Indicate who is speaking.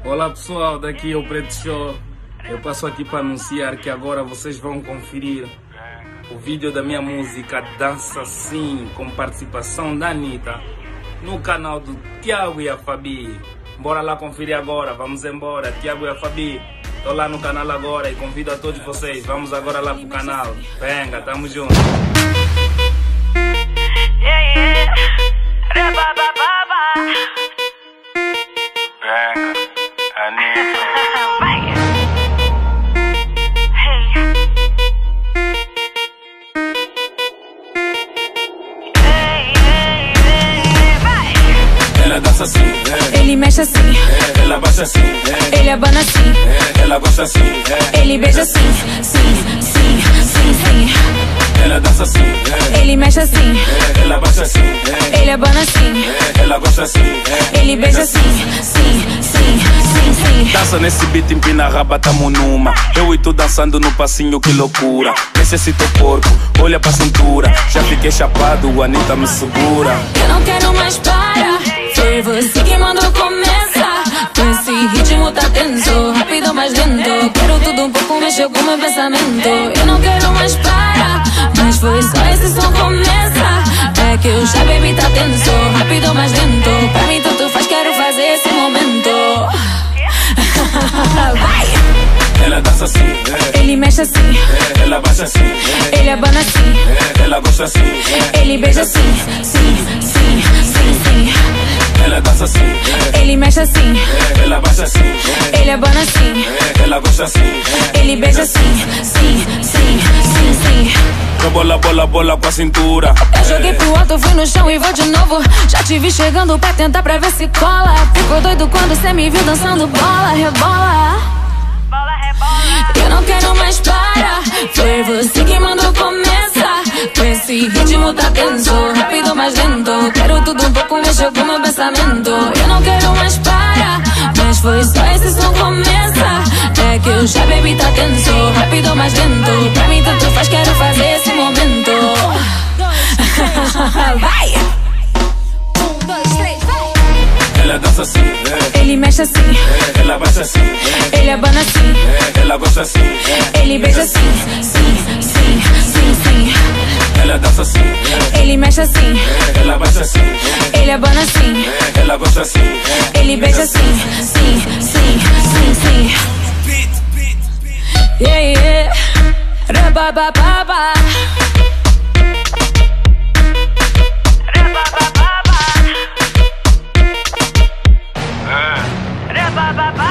Speaker 1: Olá pessoal, daqui é o Preto Show. Eu passo aqui para anunciar que agora vocês vão conferir o vídeo da minha música Dança Sim, com participação da Anitta, no canal do Thiago e a Fabi. Bora lá conferir agora, vamos embora. Thiago e a Fabi, tô lá no canal agora e convido a todos vocês. Vamos agora lá pro canal. Venga, tamo junto.
Speaker 2: Ela dança assim,
Speaker 3: ele mexe assim,
Speaker 2: ela baixa assim,
Speaker 3: ele abana assim,
Speaker 2: ela gosta assim,
Speaker 3: ele beija assim, sim, sim, sim, sim.
Speaker 2: ela dança assim,
Speaker 3: Ele mexe assim,
Speaker 2: ela baixa assim,
Speaker 3: ele abana assim,
Speaker 2: ela gosta assim,
Speaker 3: ele beija assim, sim, sim, sim, sim.
Speaker 2: dança nesse beat, empina a raba, tamo numa. Eu e tu dançando no passinho, que loucura. Mexe esse teu corpo, olha pra cintura. Já fiquei chapado, a Anitta me segura.
Speaker 3: Eu não quero mais parar, foi você que mandou começar. Com esse ritmo tá tenso, rápido mais lento. Quero tudo um pouco, mexeu com meu pensamento. Eu não quero mais parar, mas foi só esse som começa. É que eu já bebi, tá tenso, rápido mais lento. Pra mim tanto faz, quero fazer esse momento. Vai!
Speaker 2: Ela dança assim,
Speaker 3: Ele mexe assim,
Speaker 2: ela baixa assim,
Speaker 3: ele abana assim,
Speaker 2: ela gosta assim,
Speaker 3: ele beija assim, sim, sim, sim, sim.
Speaker 2: ela dança assim,
Speaker 3: Ele mexe assim,
Speaker 2: ela baixa assim,
Speaker 3: ele abana assim,
Speaker 2: ela gosta assim,
Speaker 3: ele beija assim, sim, sim, sim, sim.
Speaker 2: bola, bola, bola com a cintura.
Speaker 3: Eu joguei pro alto, fui no chão e vou de novo. Já te vi chegando pra tentar pra ver se cola. Ficou doido quando cê me viu dançando bola, rebola. Eu não quero mais parar, foi você que mandou começar. Com esse ritmo tá tenso, rápido mais lento. Quero tudo um pouco, mexeu com meu pensamento. Eu não quero mais parar, mas foi só esse som começa. É que eu já bebi, tá tenso, rápido mais lento. Pra mim tanto faz, quero fazer esse momento. Vai! 1, 2, 3, vai!
Speaker 2: Ela dança assim,
Speaker 3: Ele mexe assim,
Speaker 2: ela baixa assim,
Speaker 3: ele abana assim,
Speaker 2: ela gosta assim,
Speaker 3: ele beija assim, sim, sim, sim, sim.
Speaker 2: ela dança assim,
Speaker 3: Ele mexe assim,
Speaker 2: ela baixa assim,
Speaker 3: ele abana assim,
Speaker 2: ela gosta assim,
Speaker 3: ele beija assim, sim, sim, sim, sim. Yeah, yeah. Rabababa. Rabababa.